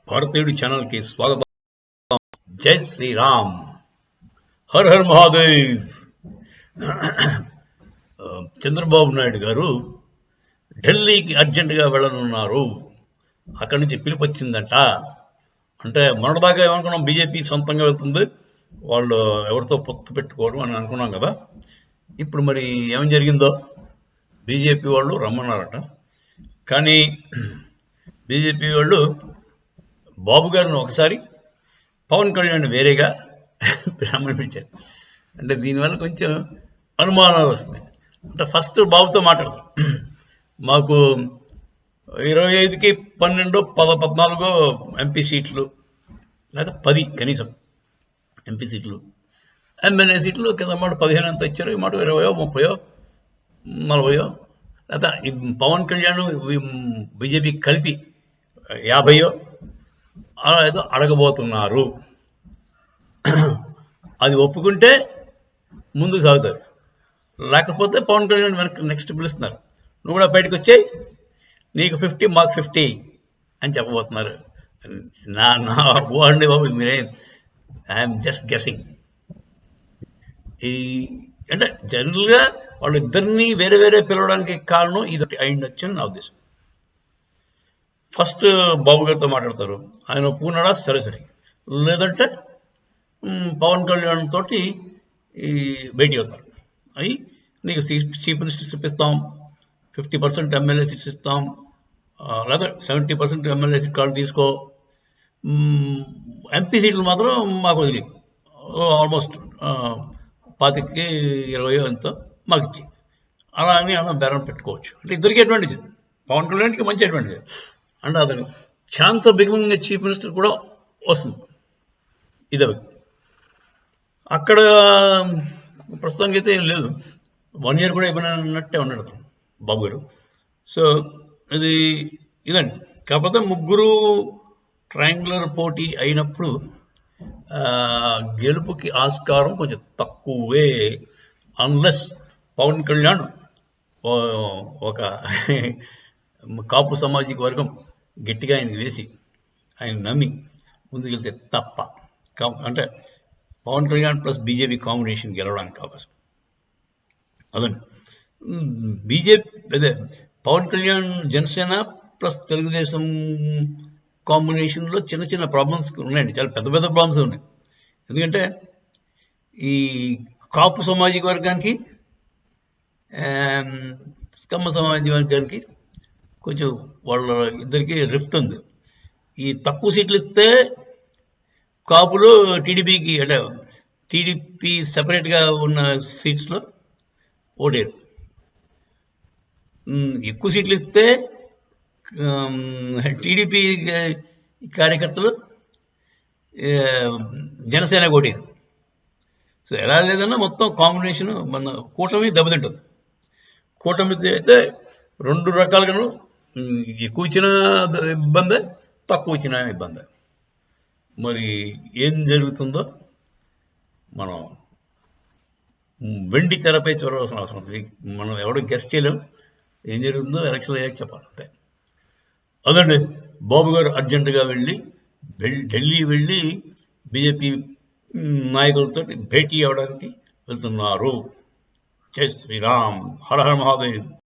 భారతీయుడు ఛానల్ కి స్వాగతం. జై శ్రీరామ్, హర్ హర్ మహాదేవ్. చంద్రబాబు నాయుడు గారు ఢిల్లీకి అర్జెంటుగా వెళ్ళనున్నారు. అక్కడి నుంచి పిలుపు వచ్చిందంట. అంటే మొన్నటిదాకా ఏమనుకున్నాం, బీజేపీ సొంతంగా వెళ్తుంది, వాళ్ళు ఎవరితో పొత్తు పెట్టుకోరు అని అనుకున్నాం కదా. ఇప్పుడు మరి ఏం జరిగిందో, బీజేపీ వాళ్ళు రమ్మన్నారట. కానీ బీజేపీ వాళ్ళు బాబు గారిని ఒకసారి, పవన్ కళ్యాణ్ వేరేగా రమ్మనిపించారు. అంటే దీనివల్ల కొంచెం అనుమానాలు వస్తున్నాయి. అంటే ఫస్ట్ బాబుతో మాట్లాడతాం, మాకు 25కి 12, 14 ఎంపీ సీట్లు, లేదా 10 కనీసం ఎంపీ సీట్లు, ఎమ్మెల్యే సీట్లు కింద మాట 15 అంత ఇచ్చారు. ఈ మాట 20, 30, 40, లేదా పవన్ కళ్యాణ్ బీజేపీ కలిపి 50 అలా ఏదో అడగబోతున్నారు. అది ఒప్పుకుంటే ముందుకు సాగుతారు, లేకపోతే పవన్ కళ్యాణ్ వెనక్కి నెక్స్ట్ పిలుస్తున్నారు, నువ్వు కూడా బయటకు వచ్చాయి, నీకు 50 మాకు 50 అని చెప్పబోతున్నారు. నా బాగుండి బాబు, మీరే ఐఎమ్ జస్ట్ గెసింగ్. ఈ అంటే జనరల్గా వాళ్ళిద్దరినీ వేరే వేరే పిలవడానికి కారణం ఇది అయిండొచ్చు అని నా ఉద్దేశం. ఫస్ట్ బాబు గారితో మాట్లాడతారు, ఆయన ఒప్పుకున్నాడా సరే సరే, లేదంటే పవన్ కళ్యాణ్ తోటి భేటీ అవుతారు. అవి నీకు చీఫ్ మినిస్టర్ ఇప్పిస్తాం, 50% ఎమ్మెల్యే సీట్స్ ఇస్తాం, లేదా 70% ఎమ్మెల్యే సీట్ కార్డు తీసుకో, ఎంపీ సీట్లు మాత్రం మాకు వదిలి ఆల్మోస్ట్ 25కి 20 ఎంతో మాకు ఇచ్చి, అలా అని అన్న బేరం పెట్టుకోవచ్చు. అంటే ఇద్దరికి అడ్వాంటేజ్, పవన్ కళ్యాణ్కి మంచి అడ్వాంటేజ్. అంటే అతను chance of becoming chief minister కూడా వస్తుంది. ఇది అక్కడ ప్రస్తుతానికి అయితే ఏం లేదు, 1 year కూడా ఇవ్వని అన్నట్టే ఉన్నాడు అతను బాబు గారు. సో ఇదండి. కాకపోతే ముగ్గురు ట్రయాంగులర్ పోటీ అయినప్పుడు గెలుపుకి ఆస్కారం కొంచెం తక్కువే, అన్లెస్ పవన్ కళ్యాణ్ ఒక కాపు సామాజిక వర్గం గట్టిగా ఆయన వేసి ఆయన నమ్మి ముందుకెళ్తే తప్ప. అంటే Pawan Kalyan plus BJP combination గెలవడానికి అవకాశం అదండి. బీజేపీ అదే పవన్ కళ్యాణ్ జనసేన ప్లస్ తెలుగుదేశం కాంబినేషన్లో చిన్న చిన్న ప్రాబ్లమ్స్ ఉన్నాయండి, చాలా పెద్ద పెద్ద ప్రాబ్లమ్స్ ఉన్నాయి. ఎందుకంటే ఈ కాపు సామాజిక వర్గానికి, కమ్మ సామాజిక వర్గానికి కొంచెం వాళ్ళ ఇద్దరికి రిఫ్ట్ ఉంది. ఈ తక్కువ సీట్లు ఇస్తే కాపులు టీడీపీకి, అంటే టీడీపీ సెపరేట్గా ఉన్న సీట్స్లో ఓడేరు. ఎక్కువ సీట్లు ఇస్తే టీడీపీ కార్యకర్తలు జనసేన ఓడేరు. సో ఎలా లేదన్నా మొత్తం కాంబినేషన్ మన కూటమి దెబ్బతింటుంది. కూటమి అయితే 2 రకాలుగాను, ఎక్కువ ఇచ్చిన ఇబ్బందే, తక్కువ ఇచ్చిన ఇబ్బందే. మరి ఏం జరుగుతుందో మనం వెండి తెరపై చూడవలసిన అవసరం, మనం ఎవడో గెస్ట్ చేయలేం. ఏం జరుగుతుందో ఎలక్షన్ అయ్యాక చెప్పాలి అంతే. అదండి, బాబు గారు అర్జెంటుగా ఢిల్లీ వెళ్ళి బీజేపీ నాయకులతో భేటీ అవ్వడానికి వెళ్తున్నారు. జై శ్రీరామ్, హర హర మహాదేవ్.